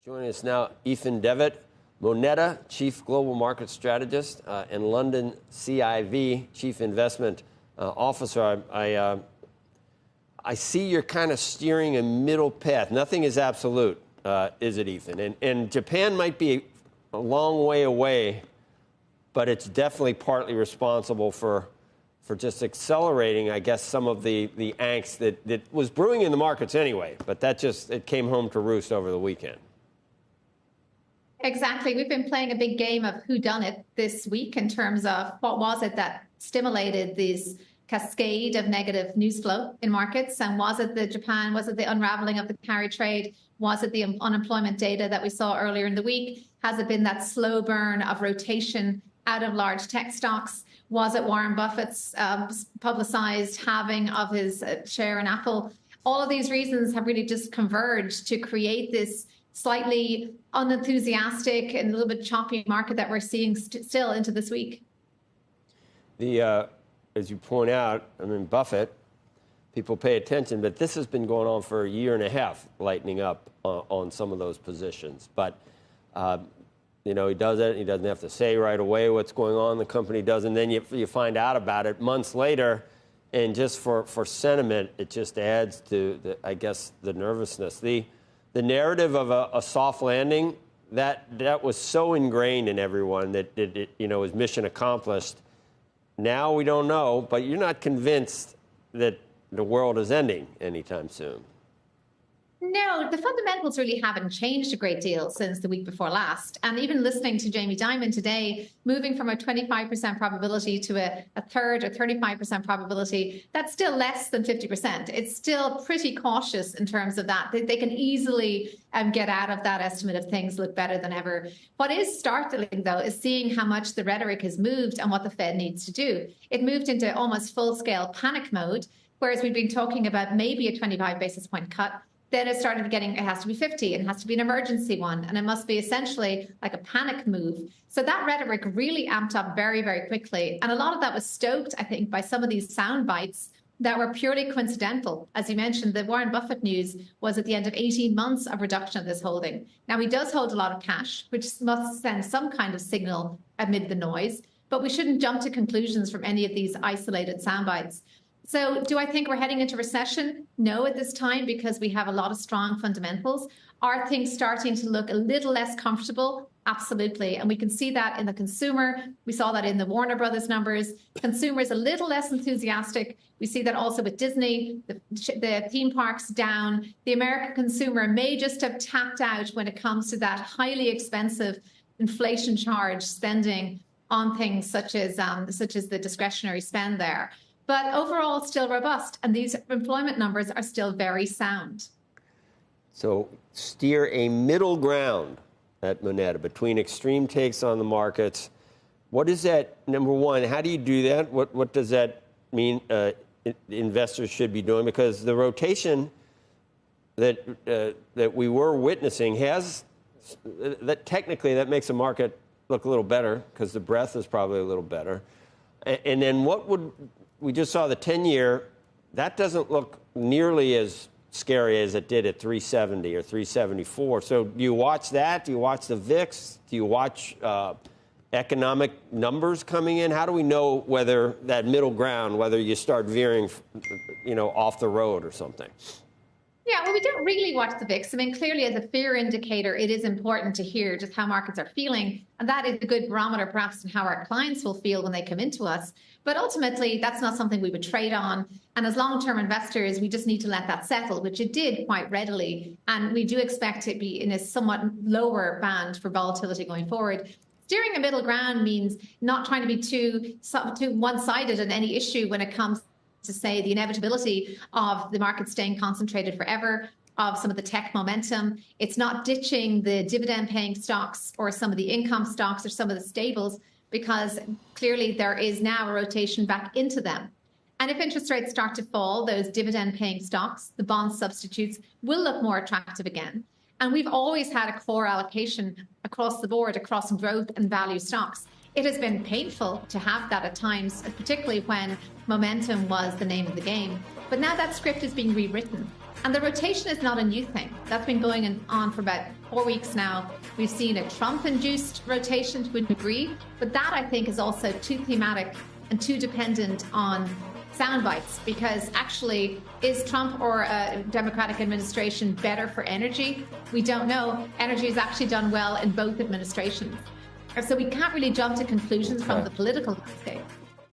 Joining us now, Aoifinn Devitt, Moneta, Chief Global Market Strategist, and London CIV, Chief Investment Officer. I see you're kind of steering a middle path. Nothing is absolute, is it, Aoifinn? And Japan might be a long way away, but it's definitely partly responsible for just accelerating, I guess, some of the angst that was brewing in the markets anyway. But it came home to roost over the weekend. Exactly. We've been playing a big game of whodunit this week in terms of what was it that stimulated this cascade of negative news flow in markets. And was it Japan? Was it the unraveling of the carry trade? Was it the unemployment data that we saw earlier in the week? Has it been that slow burn of rotation out of large tech stocks? Was it Warren Buffett's publicized halving of his share in Apple? All of these reasons have really just converged to create this slightly unenthusiastic and a little bit choppy market that we're seeing still into this week. As you point out, I mean, Buffett, people pay attention, but this has been going on for a year and a half, lightening up on some of those positions. But, he does it. He doesn't have to say right away what's going on. The company does, and then you find out about it months later. And just for sentiment, it just adds to, the nervousness. The narrative of a soft landing, that was so ingrained in everyone that it was mission accomplished. Now we don't know, but you're not convinced that the world is ending anytime soon. No, the fundamentals really haven't changed a great deal since the week before last. And even listening to Jamie Dimon today, moving from a 25% probability to a third or 35% probability, that's still less than 50%. It's still pretty cautious in terms of that. They can easily get out of that estimate of things look better than ever. What is startling, though, is seeing how much the rhetoric has moved and what the Fed needs to do. It moved into almost full-scale panic mode, whereas we've been talking about maybe a 25 basis point cut. Then it started it has to be 50, and it has to be an emergency one, and it must be essentially like a panic move. So that rhetoric really amped up very, very quickly. And a lot of that was stoked, I think, by some of these sound bites that were purely coincidental. As you mentioned, the Warren Buffett news was at the end of 18 months of reduction of this holding. Now, he does hold a lot of cash, which must send some kind of signal amid the noise, but we shouldn't jump to conclusions from any of these isolated sound bites. So do I think we're heading into recession? No, at this time, because we have a lot of strong fundamentals. Are things starting to look a little less comfortable? Absolutely. And we can see that in the consumer. We saw that in the Warner Brothers numbers. Consumers a little less enthusiastic. We see that also with Disney, the theme parks down. The American consumer may just have tapped out when it comes to that highly expensive inflation charge spending on things such as the discretionary spend there. But overall, still robust, and these employment numbers are still very sound. So steer a middle ground at Moneta between extreme takes on the markets. What is that, number one, how do you do that? What does that mean investors should be doing? Because the rotation that we were witnessing technically that makes the market look a little better because the breadth is probably a little better. And then we just saw the 10-year, that doesn't look nearly as scary as it did at 370 or 374. So do you watch that? Do you watch the VIX? Do you watch economic numbers coming in? How do we know whether that middle ground, whether you start veering, off the road or something? Yeah, well, we don't really watch the VIX. I mean, clearly as a fear indicator, it is important to hear just how markets are feeling. And that is a good barometer, perhaps, in how our clients will feel when they come into us. But ultimately, that's not something we would trade on. And as long-term investors, we just need to let that settle, which it did quite readily. And we do expect to be in a somewhat lower band for volatility going forward. Steering a middle ground means not trying to be too one-sided on any issue when it comes to, say, the inevitability of the market staying concentrated forever, of some of the tech momentum. It's not ditching the dividend-paying stocks or some of the income stocks or some of the stables, because clearly there is now a rotation back into them. And if interest rates start to fall, those dividend-paying stocks, the bond substitutes, will look more attractive again. And we've always had a core allocation across the board, across growth and value stocks. It has been painful to have that at times, particularly when momentum was the name of the game. But now that script is being rewritten. And the rotation is not a new thing. That's been going on for about 4 weeks now, we've seen a Trump-induced rotation to a degree, but that I think is also too thematic and too dependent on sound bites, because actually, is Trump or a Democratic administration better for energy? We don't know. Energy has actually done well in both administrations. So we can't really jump to conclusions from the political landscape.